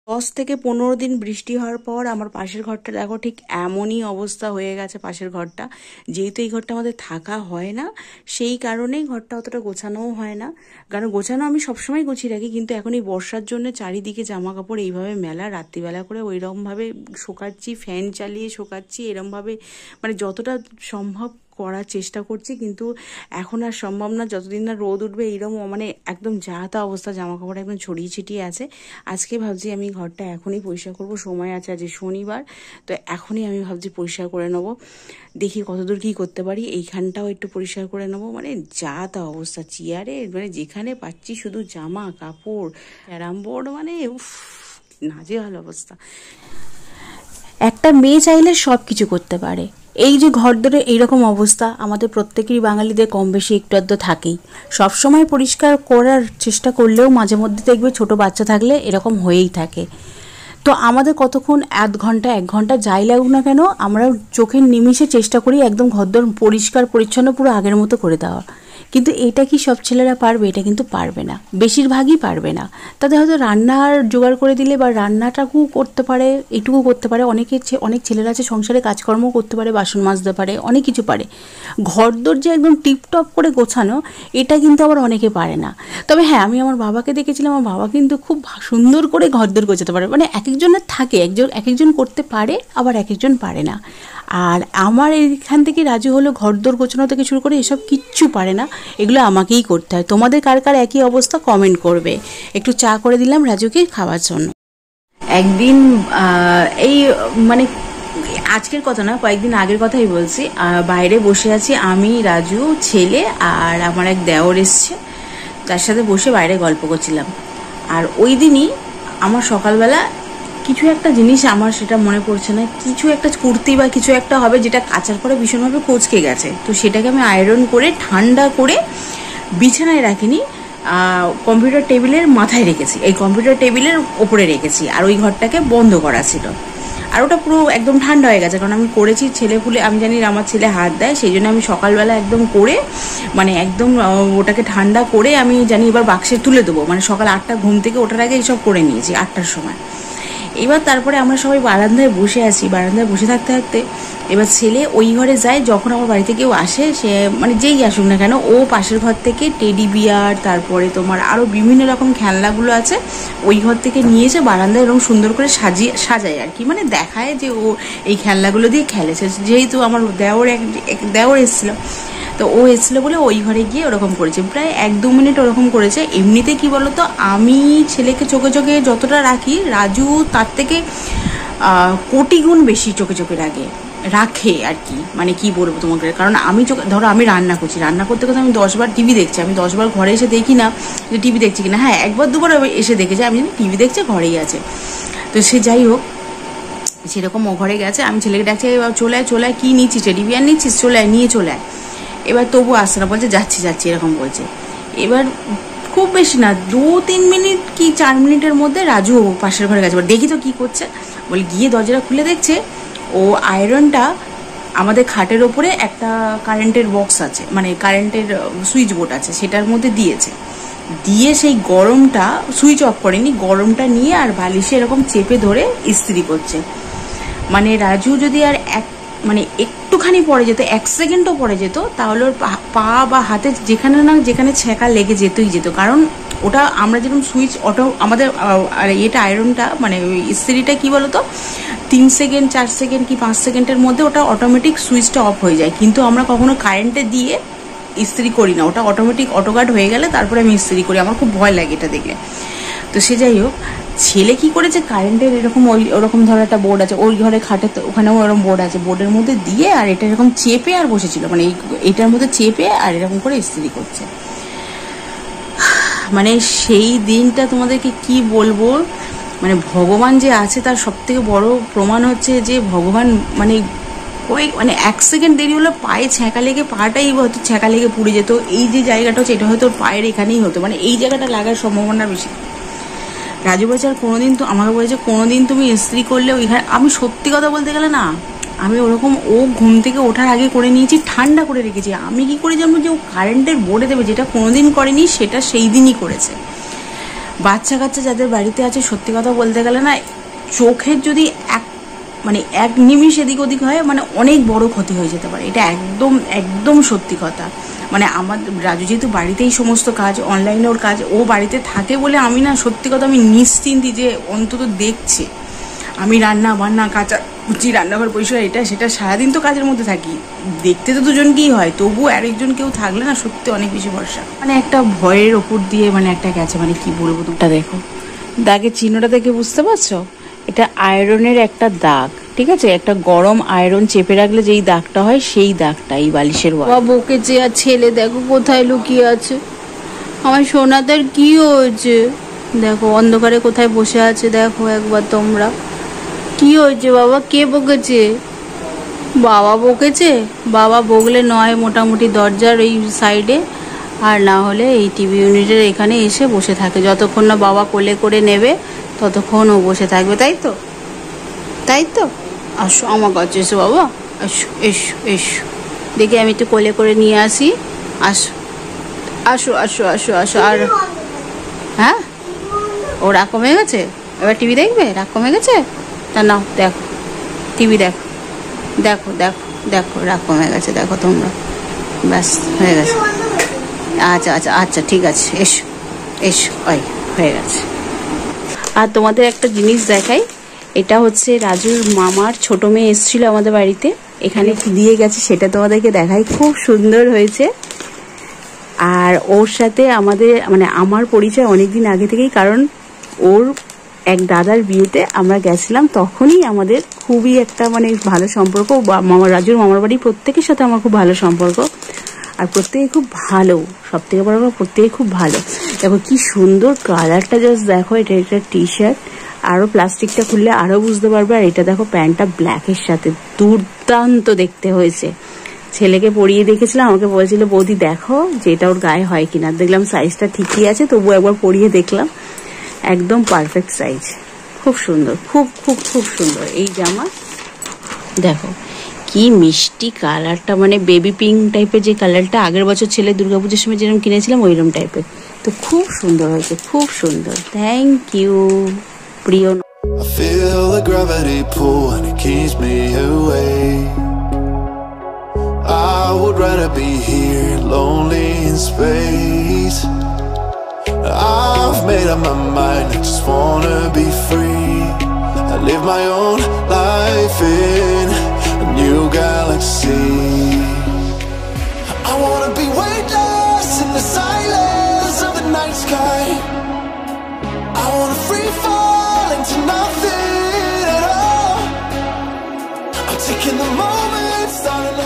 10 থেকে 15 দিন বৃষ্টি হওয়ার পর আমার পাশের ঘরটা দেখো ঠিক এমনই অবস্থা হয়ে গেছে। পাশের ঘরটা, যেহেতু এই ঘরটা আমাদের থাকা হয় না, সেই কারণেই ঘরটা অতটা গোছানোও হয় না। কারণ গোছানো আমি সবসময় গুছিয়ে রাখি, কিন্তু এখন এই বর্ষার জন্য চারিদিকে জামা কাপড় এইভাবে মেলা, রাত্রিবেলা করে ওইরকমভাবে শোকাচ্ছি, ফ্যান চালিয়ে শোকাচ্ছি, এরমভাবে মানে যতটা সম্ভব করার চেষ্টা করছি, কিন্তু এখন আর সম্ভব না। যতদিন না রোদ উঠবে এইরকম মানে একদম যা তা অবস্থা, জামা কাপড় একদম ছড়িয়ে ছিটিয়ে আছে। আজকে ভাবছি আমি ঘরটা এখনই পরিষ্কার করব, সময় আছে, আজ শনিবার, তো এখনই আমি ভাবছি পরিষ্কার করে নেব। দেখি কতদূর কি করতে পারি। এইখানটাও একটু পরিষ্কার করে নেব। মানে যা তা অবস্থা, চেয়ারে মানে যেখানে পাচ্ছি শুধু জামা কাপড়, ক্যারাম বোর্ড, মানে উফ, নাজেহাল অবস্থা। একটা মেয়ে চাইলে সব কিছু করতে পারে। এই যে ঘর ধরে এইরকম অবস্থা, আমাদের প্রত্যেকেরই বাঙালিদের কম বেশি একটু আধটু থাকেই। সবসময় পরিষ্কার করার চেষ্টা করলেও মাঝে মধ্যে দেখবে ছোট বাচ্চা থাকলে এরকম হয়েই থাকে। তো আমাদের কতক্ষণ, আধ ঘন্টা 1 ঘন্টা যাই লাগুক না কেন, আমরা চোখের নিমিষে চেষ্টা করি একদম ঘরদোর পরিষ্কার পরিচ্ছন্ন পুরো আগের মতো করে দেওয়া। কিন্তু এটা কি সব ছেলেরা পারবে? এটা কিন্তু পারবে না, বেশিরভাগই পারবে না। তাদের হয়তো রান্নার জোগাড় করে দিলে বা রান্নাটাকু করতে পারে, এটুকু করতে পারে। অনেক ছেলেরা আছে সংসারে কাজকর্ম করতে পারে, বাসন মাজতে পারে, অনেক কিছু পারে। ঘরদোর যে একদম টিপটপ করে গোছানো, এটা কিন্তু আবার অনেকে পারে না। তবে হ্যাঁ, আমি আমার বাবাকে দেখেছিলাম, আমার বাবা কিন্তু খুব সুন্দর করে ঘরদোর গোছাতে পারে। মানে এক একজনের থাকে, এক একজন করতে পারে, আবার এক একজন পারে না। আর আমার এইখান থেকে রাজু হলো ঘরদোর গোছানো থেকে শুরু করে এসব কিচ্ছু পারে না, এগুলো আমাকেই করতে হয়। তোমাদের কার কার একই অবস্থা কমেন্ট করবে। একটু চা করে দিলাম রাজুকে খাওয়ার জন্য। একদিন এই মানে আজকের কথা না, কয়েকদিন আগের কথাই বলছি। বাইরে বসে আছি আমি, রাজু, ছেলে আর আমার এক দেওর এসছে, তার সাথে বসে বাইরে গল্প করছিলাম। আর ওই দিনই আমার সকালবেলা কিছু একটা জিনিস, আমার সেটা মনে পড়ছে না, কিছু একটা কুর্তি বা কিছু একটা হবে, যেটা কাচার পরে ভীষণভাবে কোঁচকে গেছে। তো সেটাকে আমি আয়রন করে ঠান্ডা করে বিছানায় রাখিনি, কম্পিউটার টেবিলের মাথায় রেখেছি, এই কম্পিউটার টেবিলের ওপরে রেখেছি। আর ওই ঘরটাকে বন্ধ করা ছিল, আর ওটা পুরো একদম ঠান্ডা হয়ে গেছে, কারণ আমি করেছি ছেলে ফুলে, আমি জানি আমার ছেলে হাত দেয়, সেই জন্য আমি সকালবেলা একদম করে মানে একদম ওটাকে ঠান্ডা করে আমি জানি এবার বাক্সে তুলে দেবো। মানে সকাল 8টা ঘুম থেকে ওঠার আগে এইসব করে নিয়েছি, 8টার সময়। এবার তারপরে আমরা সবাই বারান্দায় বসে আছি, বারান্দায় বসে থাকতে থাকতে এবার ছেলে ওই ঘরে যায়। যখন আমার বাড়িতে কেউ আসে, সে মানে যেই আসুক না কেন, ও পাশের ঘর থেকে টেডি বিয়ার, তারপরে তোমার আরও বিভিন্ন রকম খেলনাগুলো আছে, ওই ঘর থেকে নিয়ে এসে বারান্দায় এরকম সুন্দর করে সাজায় আর কি, মানে দেখায় যে ও এই খেলনাগুলো দিয়ে খেলেছে। যেহেতু আমার দেওর এসেছিলো, তো ও এসেছিলো বলে ওই ঘরে গিয়ে ওরকম করেছে, প্রায় 1-2 মিনিট ওরকম করেছে। এমনিতে কি বলতো, আমি ছেলেকে চোখে চোখে যতটা রাখি, রাজু তার থেকে কোটি গুণ বেশি চোখে চোখে রাখে আর কি। মানে কি বলবো তোমাকে, কারণ আমি ধরো আমি রান্না করছি, রান্না করতে করতে আমি 10 বার টিভি দেখছি, আমি 10 বার ঘরে এসে দেখি না যে টিভি দেখছি কিনা। হ্যাঁ, 1-2 বার এসে দেখেছি, আমি জানি টিভি দেখছে, ঘরেই আছে। তো সে যাই হোক, সেরকম ও ঘরে গেছে, আমি ছেলেকে ডাকছি, চলে আয়, কি নিচ্ছিস, টেডি বিয়ার নিচ্ছিস, নিয়ে চলে আয়। এবার তবু আসছে না, বলছে যাচ্ছি এরকম বলছে। এবার খুব বেশি না, 2-3 মিনিট কি 4 মিনিটের মধ্যে রাজু পাশের ঘরে গেছে। দেখি তো কি করছে, বলে গিয়ে দরজাটা খুলে দেখছে ও আয়রনটা আমাদের খাটের ওপরে একটা কারেন্টের বক্স আছে, মানে কারেন্টের সুইচ বোর্ড আছে, সেটার মধ্যে দিয়ে সেই গরমটা, সুইচ অফ করেনি, গরমটা নিয়ে আর বালিশে এরকম চেপে ধরে ইস্ত্রি করছে। মানে রাজু যদি আর মানে একটুখানি পরে যেত, 1 সেকেন্ডও পরে যেত, তাহলে ওর পা বা হাতে যেখানে ছ্যাঁকা লেগে যেত। কারণ ওটা আমরা যেরকম সুইচ অটো, আমাদের এটা আয়রনটা মানে ইস্ত্রিটা কি বলতো, 3 সেকেন্ড 4 সেকেন্ড কি 5 সেকেন্ডের মধ্যে ওটা অটোমেটিক সুইচটা অফ হয়ে যায়। কিন্তু আমরা কখনো কারেন্টে দিয়ে ইস্ত্রি করি না, ওটা অটোমেটিক অটোগার্ড হয়ে গেলে তারপরে আমি ইস্ত্রি করি, আমার খুব ভয় লাগে এটা দেখলে। তো সে যাই হোক, ছেলে কি করেছে, কারেন্টের এরকম ওরকম ধরো একটা বোর্ড আছে ওই ঘরে, খাটে ওখানেও ওরকম বোর্ড আছে, বোর্ডের মধ্যে দিয়ে আর এটা এরকম চেপে আর বসেছিল, মানে এটার মধ্যে চেপে আর এরকম করে ইস্ত্রি করছে। মানে সেই দিনটা তোমাদেরকে কি বলবো, মানে ভগবান যে আছে তার সব থেকে বড় প্রমাণ হচ্ছে যে ভগবান মানে ওই মানে 1 সেকেন্ড দেরি হলে পায়ে ছ্যাঁকা লেগে, পাটাই হয়তো ছ্যাঁকা লেগে পুড়ে যেত। এই যে জায়গাটা হচ্ছে, এটা হয়তো পায়ের এখানেই হতো, মানে এই জায়গাটা লাগার সম্ভাবনা বেশি। রাজু বলছে আর কোনোদিন, তো আমাকে বলেছে কোনোদিন তুমি ইস্ত্রি করলে ওইখানে, আমি সত্যি কথা বলতে গেলে না, আমি ওরকম ও ঘুম থেকে ওঠার আগে করে নিয়েছি, ঠান্ডা করে রেখেছি। আমি কি করে জানবো যে ও কারেন্টের বোর্ডে দেবে, যেটা কোনোদিন করেনি সেটা সেই দিনই করেছে। বাচ্চা কাচ্চা যাদের বাড়িতে আছে, সত্যি কথা বলতে গেলে না, চোখের যদি এক নিমিষ এদিক ওদিক হয়, অনেক বড় ক্ষতি হয়ে যেতে পারে। এটা একদম একদম সত্যি কথা। আমার রাজু যেহেতু বাড়িতেই সমস্ত কাজ, অনলাইনে ওর কাজ, ও বাড়িতে থাকে বলে আমি না, সত্যি কথা আমি নিশ্চিন্তি যে অন্তত দেখছে। আমি রান্না বান্না, কাঁচা কুচি, রান্নাঘর পরিষ্কার, এটা সেটা সারাদিন তো কাজের মধ্যে থাকি। দেখতে তো দুজনকেই হয়, তবু আরেকজন কেউ থাকলে না সত্যি অনেক বেশি ভরসা। একটা ভয়ের ওপর দিয়ে একটা গেছে, কি বলবো, তোমরা দেখো দাগের চিহ্নটা দেখে বুঝতে পারছো? এটা আয়রনের একটা দাগ, ঠিক আছে? একটা গরম আয়রন চেপে রাখলে যেই দাগটা হয়, সেই দাগটা এই বালিশের ওয়াল। বকেছে, আর ছেলে দেখো কোথায় লুকিয়ে আছে। আমার সোনাদের কি হয়েছে দেখো, অন্ধকারে কোথায় বসে আছে দেখো একবার তোমরা। কি হয়েছে বাবা? কে বকেছে? বাবা বকেছে? বাবা বকলে নয় মোটামুটি দরজার এই সাইডে, আর না হলে এই টিভি ইউনিটের এখানে এসে বসে থাকে। যতক্ষণ না বাবা কোলে করে নেবে ততক্ষণ ও বসে থাকবে, তাই তো? তাই তো? আসো আমার কাছে এসো বাবা, এসো এসো এসো, দেখি আমি একটু কোলে করে নিয়ে আসি। আসো আসো আসো আসো আসো। আর হ্যাঁ, ও রাগ কমে গেছে? এবার টিভি দেখবে? রাগ কমে গেছে? তা নাও দেখো, টিভি দেখো, দেখো দেখো দেখো, রাগ কমে গেছে দেখো তোমরা, ব্যাস হয়ে গেছে। আচ্ছা আচ্ছা আচ্ছা, ঠিক আছে, এসো এসো, ওই হয়ে গেছে। আর তোমাদের একটা জিনিস দেখাই, এটা হচ্ছে রাজুর মামার ছোট মেয়ে এসেছিল আমাদের বাড়িতে, এখানে দিয়ে গেছে, সেটা তোমাদেরকে দেখাই। খুব সুন্দর হয়েছে। আর ওর সাথে আমাদের আমার পরিচয় অনেকদিন আগে থেকেই, কারণ ওর এক দাদার বিয়েতে আমরা গেছিলাম, তখনই আমাদের খুবই একটা ভালো সম্পর্ক। রাজুর মামার বাড়ি প্রত্যেকের সাথে আমার খুব ভালো সম্পর্ক, আর প্রত্যেকে খুব ভালো, সব থেকে বড় কথা প্রত্যেকে খুব ভালো। দেখো কি সুন্দর কালারটা, জাস্ট দেখো। এটা একটা টি শার্ট, আরো প্লাস্টিকটা খুললে আরো বুঝতে পারবে। আর এটা দেখো প্যান্টটা ব্ল্যাকের সাথে, দুর্দান্ত দেখতে হয়েছে। ছেলেকে পরিয়ে দেখেছিলাম, আমাকে বলছিল বৌদি দেখো যে এটা ওর গায়ে হয় কিনা। দেখলাম সাইজটা ঠিকই আছে, তবু একবার পরিয়ে দেখলাম, একদম পারফেক্ট সাইজ। খুব সুন্দর, খুব খুব খুব সুন্দর এই জামা। দেখো কি মিষ্টি কালারটা, বেবি পিঙ্ক টাইপের যে কালারটা, আগের বছর ছেলে দুর্গাপুজোর সময় যেরকম কিনেছিলাম ওইরকম টাইপের। তো খুব সুন্দর হয়েছে, খুব সুন্দর। থ্যাংক ইউ প্রিয়। I feel the gravity pull and it keeps me awake. I would rather be here, lonely in space. I've made up my mind, I just wanna be free. I live my own life in a new galaxy. I wanna be weightless in the silence of the night sky. I wanna free fall into nothing at all. I'm taking the moment, starting